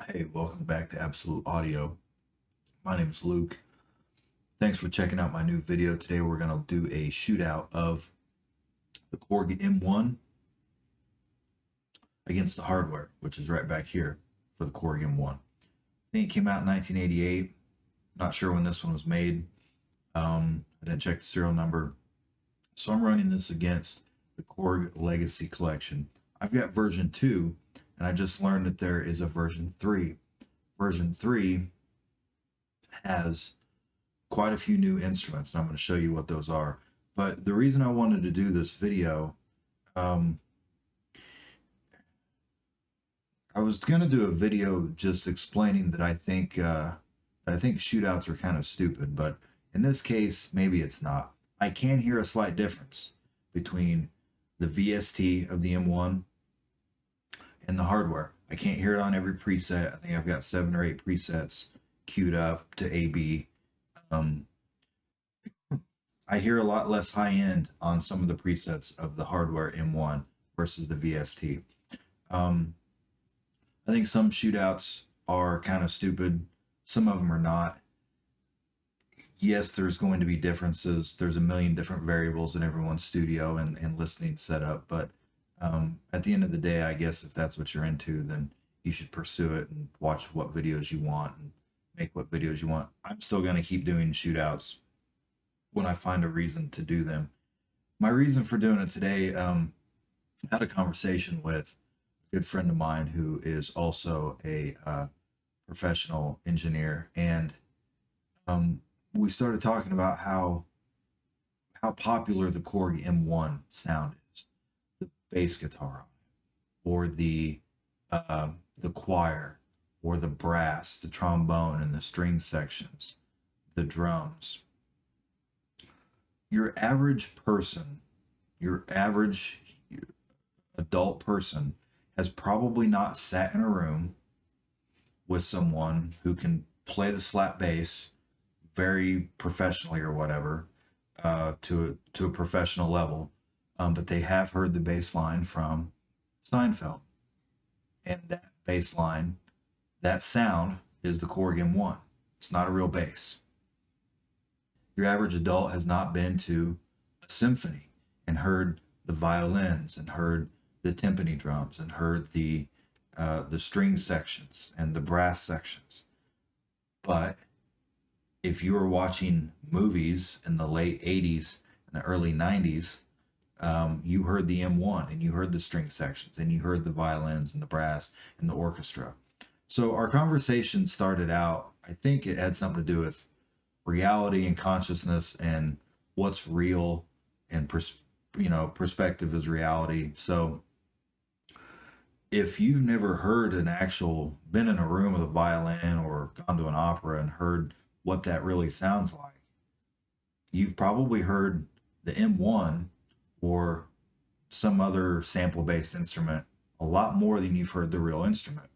Hey, welcome back to Absolute Audio. My name is Luke. Thanks for checking out my new video. Today we're going to do a shootout of the Korg M1 against the hardware, which is right back here for the Korg M1. I think it came out in 1988. Not sure when this one was made. I didn't check the serial number. So I'm running this against the Korg Legacy Collection. I've got version 2, and I just learned that there is a version 3. Version 3 has quite a few new instruments, and I'm going to show you what those are. But the reason I wanted to do this video, I was going to do a video just explaining that I think shootouts are kind of stupid, but in this case, maybe it's not. I can hear a slight difference between the VST of the M1 and the hardware. I can't hear it on every preset. I think I've got 7 or 8 presets queued up to AB. I hear a lot less high end on some of the presets of the hardware M1 versus the VST. I think some shootouts are kind of stupid. Some of them are not. Yes, there's going to be differences. There's a million different variables in everyone's studio and listening setup. But at the end of the day, I guess if that's what you're into, then you should pursue it and watch what videos you want and make what videos you want. I'm still going to keep doing shootouts when I find a reason to do them. My reason for doing it today, I had a conversation with a good friend of mine who is also a professional engineer, and we started talking about how popular the Korg M1 sound is, the bass guitar, or the choir, or the brass, the trombone, and the string sections, the drums. Your average person, your average adult person, has probably not sat in a room with someone who can play the slap bass very professionally or whatever, to a professional level, but they have heard the bass line from Seinfeld, and that bass line, that sound, is the Korg M1. It's not a real bass. Your average adult has not been to a symphony and heard the violins and heard the timpani drums and heard the string sections and the brass sections. But if you were watching movies in the late 80s and the early 90s, you heard the M1 and you heard the string sections and you heard the violins and the brass and the orchestra. So our conversation started out, I think it had something to do with reality and consciousness and what's real, and perspective is reality. So if you've never heard been in a room with a violin or gone to an opera and heard what that really sounds like, you've probably heard the M1 or some other sample-based instrument a lot more than you've heard the real instrument.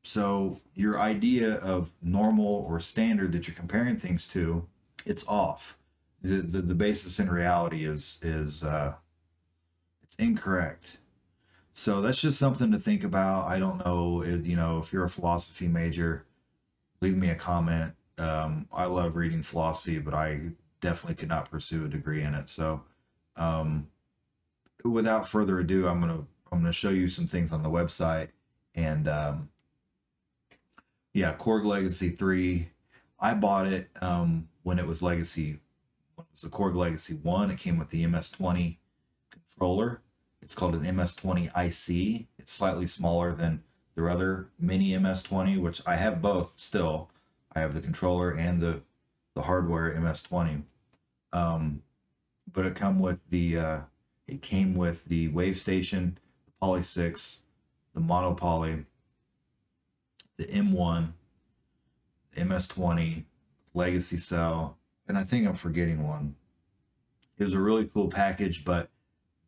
So your idea of normal or standard that you're comparing things to, it's off. The basis in reality is it's incorrect. So that's just something to think about. I don't know, if you're a philosophy major, leave me a comment. I love reading philosophy, but I definitely could not pursue a degree in it. So, without further ado, I'm gonna show you some things on the website. And yeah, Korg Legacy 3. I bought it when it was the Korg Legacy 1. It came with the MS-20 controller. It's called an MS-20 IC. It's slightly smaller than their other mini MS-20, which I have both still. I have the controller and the hardware MS-20. But it came with the Wave Station, the Poly 6, the Mono Poly, the M1, the MS-20, Legacy Cell, and I think I'm forgetting one. It was a really cool package, but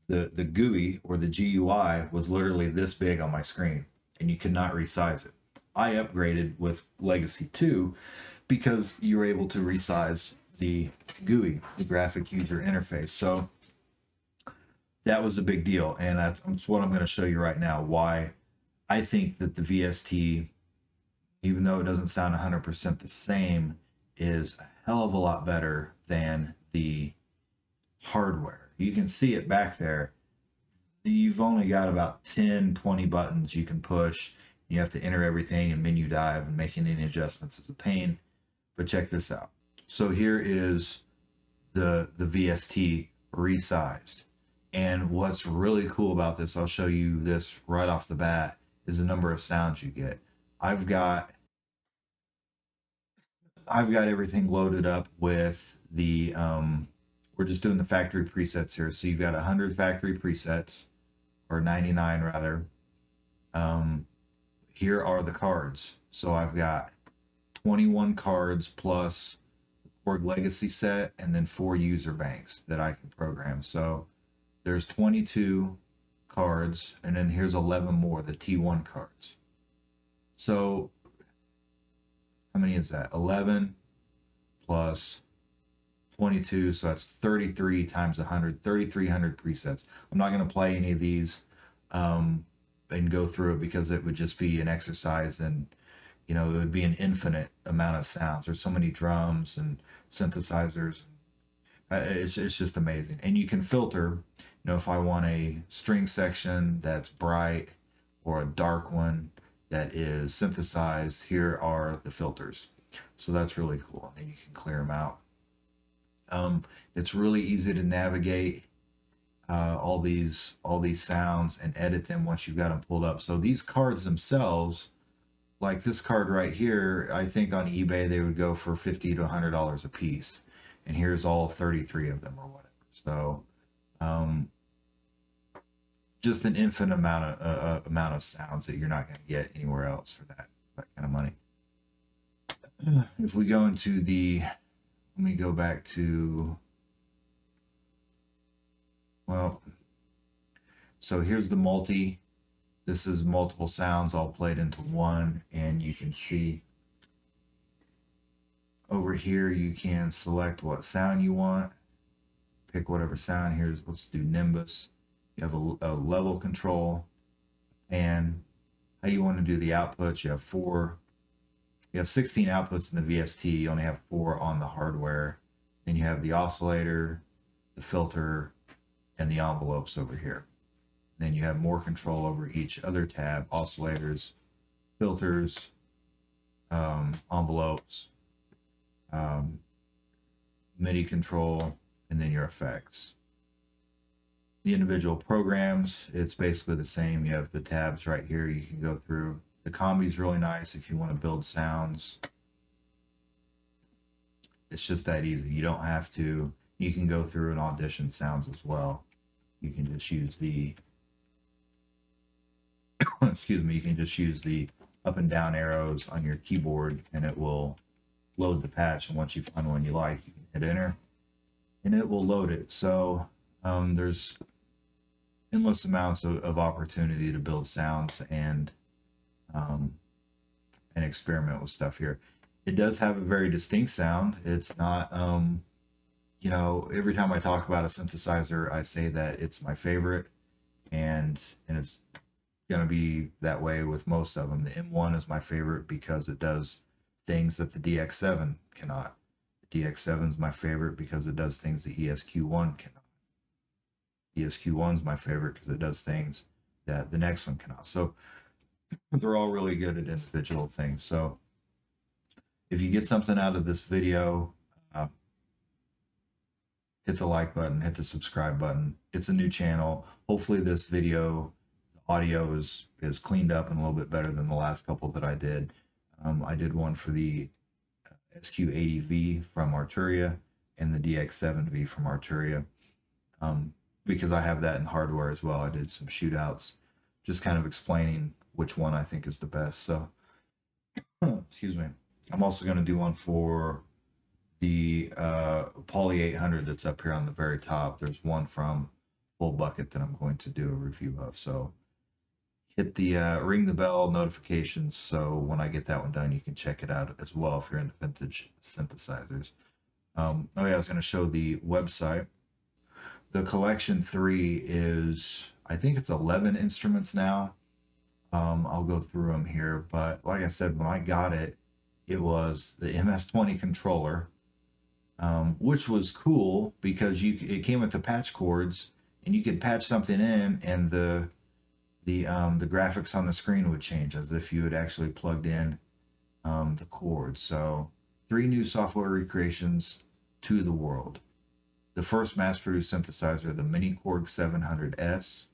the GUI, or the GUI, was literally this big on my screen, and you could not resize it. I upgraded with Legacy 2 because you were able to resize the GUI, the graphic user interface. So that was a big deal, and that's what I'm going to show you right now, why I think that the VST, even though it doesn't sound 100% the same, is a hell of a lot better than the hardware. You can see it back there. You've only got about 10, 20 buttons you can push. You have to enter everything and menu dive, and making any adjustments is a pain. But check this out. So here is the VST resized. And what's really cool about this, I'll show you this right off the bat, is the number of sounds you get. I've got I've got everything loaded up with the we're just doing the factory presets here. So you've got 100 factory presets, or 99 rather. Here are the cards. So I've got 21 cards plus the Korg Legacy set, and then 4 user banks that I can program. So there's 22 cards, and then here's 11 more, the T1 cards. So how many is that? 11 plus 22, so that's 33 times 100, 3,300 presets. I'm not going to play any of these and go through it, because it would just be an exercise, and it would be an infinite amount of sounds. There's so many drums and synthesizers. It's just amazing. And you can filter, if I want a string section that's bright or a dark one that is synthesized, here are the filters. So that's really cool. And you can clear them out. It's really easy to navigate all these sounds and edit them once you've got them pulled up. So these cards themselves, like this card right here, I think on eBay they would go for $50 to $100 a piece, and here's all 33 of them or whatever. So just an infinite amount of sounds that you're not going to get anywhere else for that kind of money. If we go into let me go back to, so here's the multi. This is multiple sounds all played into one, and you can see over here you can select what sound you want. Pick whatever sound. Let's do Nimbus. You have a level control, and how you want to do the outputs. You have 16 outputs in the VST. You only have 4 on the hardware. Then you have the oscillator, the filter, and the envelopes over here. Then you have more control over each other tab: oscillators, filters, envelopes, MIDI control, and then your effects. The individual programs, it's basically the same. You have the tabs right here you can go through. The combi is really nice if you want to build sounds. It's just that easy. You don't have to. You can go through and audition sounds as well. You can just use the excuse me, you can just use the up and down arrows on your keyboard, and it will load the patch. And once you find one you like, you can hit enter, and it will load it. So there's endless amounts of opportunity to build sounds and experiment with stuff here. It does have a very distinct sound. It's not, every time I talk about a synthesizer, I say that it's my favorite, and it's going to be that way with most of them. The M1 is my favorite because it does things that the DX7 cannot. The DX7 is my favorite because it does things the ESQ1 cannot. ESQ1 is my favorite because it does things that the next one cannot. So they're all really good at individual things. So if you get something out of this video, hit the like button, hit the subscribe button. It's a new channel. Hopefully this video, the audio is cleaned up and a little bit better than the last couple that I did. I did one for the SQ80V from Arturia and the DX7V from Arturia, because I have that in hardware as well. I did some shootouts, just kind of explaining which one I think is the best. So, excuse me. I'm also going to do one for the Poly 800 that's up here on the very top. There's one from Full Bucket that I'm going to do a review of. So hit the ring the bell notifications, so when I get that one done, you can check it out as well if you're into vintage synthesizers. Oh yeah, I was going to show the website. The collection 3 is, I think it's 11 instruments now. I'll go through them here, but like I said, when I got it, it was the MS-20 controller, which was cool because it came with the patch cords, and you could patch something in, and the graphics on the screen would change as if you had actually plugged in the cord. So, 3 new software recreations to the world. The first mass-produced synthesizer, the Mini Korg 700S,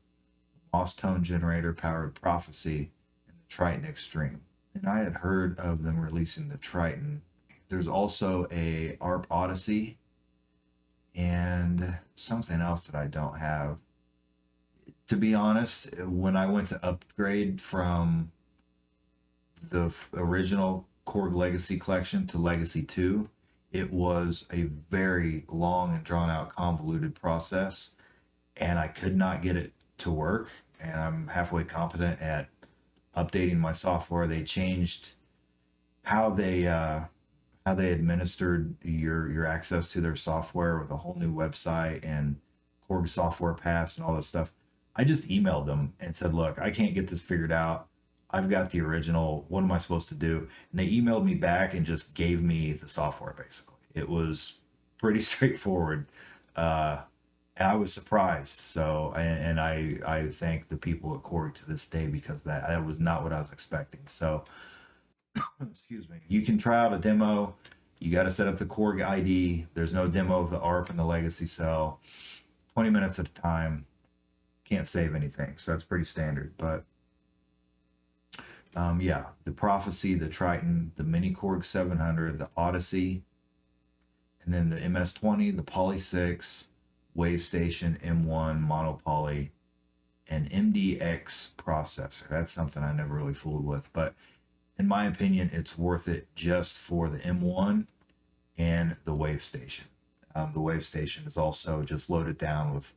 Moss Tone Generator powered Prophecy, and the Triton Extreme. And I had heard of them releasing the Triton. There's also a ARP Odyssey and something else that I don't have. To be honest, when I went to upgrade from the original Korg Legacy Collection to Legacy 2, it was a very long and drawn out convoluted process, and I could not get it to work. And I'm halfway competent at updating my software. They changed how they administered your access to their software with a whole new website and Korg Software Pass and all this stuff. I just emailed them and said, "Look, I can't get this figured out. I've got the original. What am I supposed to do?" And they emailed me back and just gave me the software. Basically, it was pretty straightforward. And I was surprised. So, and I thank the people at Korg to this day because that was not what I was expecting. So, excuse me. You can try out a demo. You got to set up the Korg ID. There's no demo of the ARP and the Legacy cell. 20 minutes at a time. Can't save anything. So that's pretty standard. But yeah, the Prophecy, the Triton, the Mini Korg 700, the Odyssey, and then the MS-20, the Poly 6, Wave Station, M1, Monopoly, and MDX processor. That's something I never really fooled with, but in my opinion, it's worth it just for the M1 and the Wave Station. The Wave Station is also just loaded down with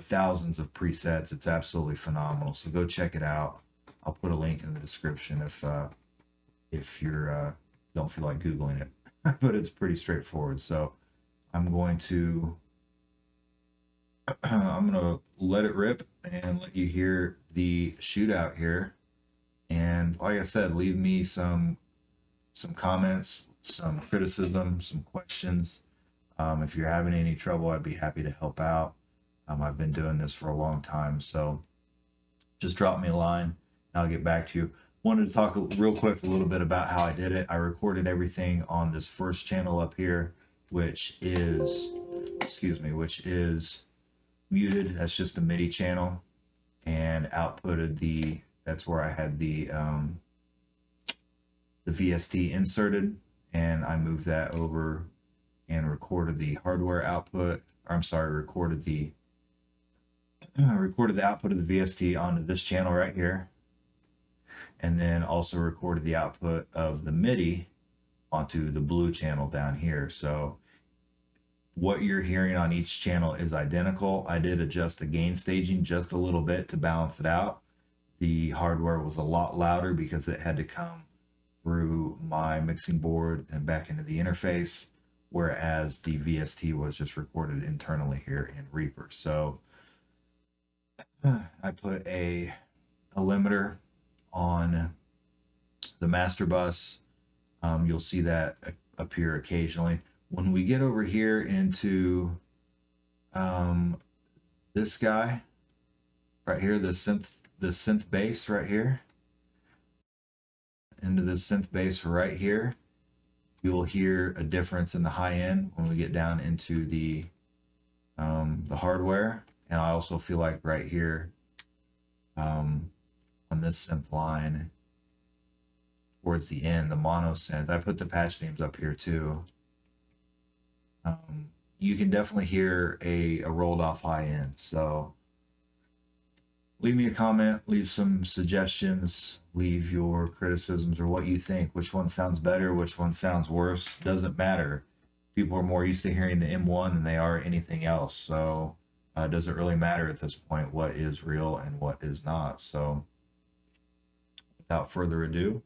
thousands of presets. It's absolutely phenomenal. So go check it out. I'll put a link in the description if you're don't feel like googling it, but it's pretty straightforward. So I'm going to let it rip and let you hear the Shootout here. And like I said, leave me some comments, some criticism, some questions. If you're having any trouble, I'd be happy to help out. I've been doing this for a long time, so just drop me a line and I'll get back to you. Wanted to talk real quick a little bit about how I did it. I recorded everything on this first channel up here, which is muted. That's just a MIDI channel, and outputted that's where I had the VST inserted, and I moved that over and recorded the hardware output. Or I'm sorry, recorded the output of the VST onto this channel right here, and then also recorded the output of the MIDI onto the blue channel down here. So what you're hearing on each channel is identical. I did adjust the gain staging just a little bit to balance it out. The hardware was a lot louder because it had to come through my mixing board and back into the interface, whereas the VST was just recorded internally here in Reaper. So I put a limiter on the master bus. You'll see that appear occasionally. When we get over here into this guy right here, the synth bass right here, into the synth bass right here, you will hear a difference in the high end when we get down into the hardware. And I also feel like right here on this synth line towards the end, the mono synth, I put the patch names up here too. You can definitely hear a rolled off high end. So leave me a comment, leave some suggestions, leave your criticisms or what you think. Which one sounds better, which one sounds worse, doesn't matter. People are more used to hearing the M1 than they are anything else. So it doesn't really matter at this point what is real and what is not. So without further ado,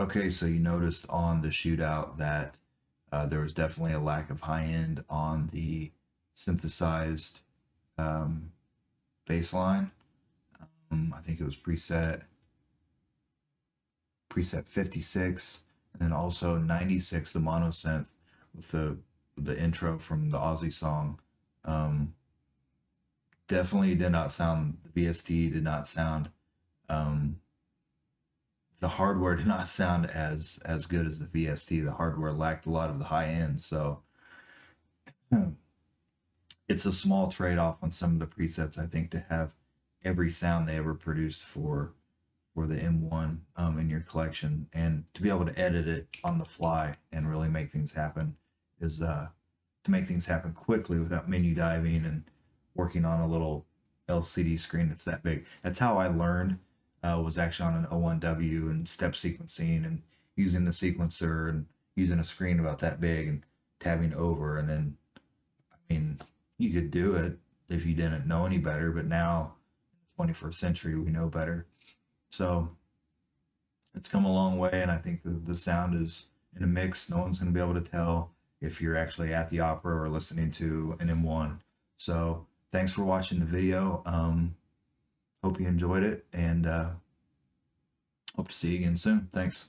Okay, so you noticed on the Shootout that there was definitely a lack of high end on the synthesized um, bass line. I think it was preset 56, and then also 96, the mono synth with the intro from the Aussie song. Um, Definitely did not sound. The VST did not sound. Um, the hardware did not sound as good as the VST. The hardware lacked a lot of the high end, so it's a small trade off on some of the presets. I think to have every sound they ever produced for the M1 in your collection, and to be able to edit it on the fly and really make things happen is to make things happen quickly without menu diving and working on a little LCD screen that's that big. That's how I learned. Was actually on an O1W and step sequencing and using the sequencer and using a screen about that big and tabbing over. And then, I mean, you could do it if you didn't know any better, but now, in the 21st century, we know better. So it's come a long way, and I think the sound is in a mix. No one's going to be able to tell if you're actually at the opera or listening to an M1. So thanks for watching the video. Hope you enjoyed it, and hope to see you again soon. Thanks.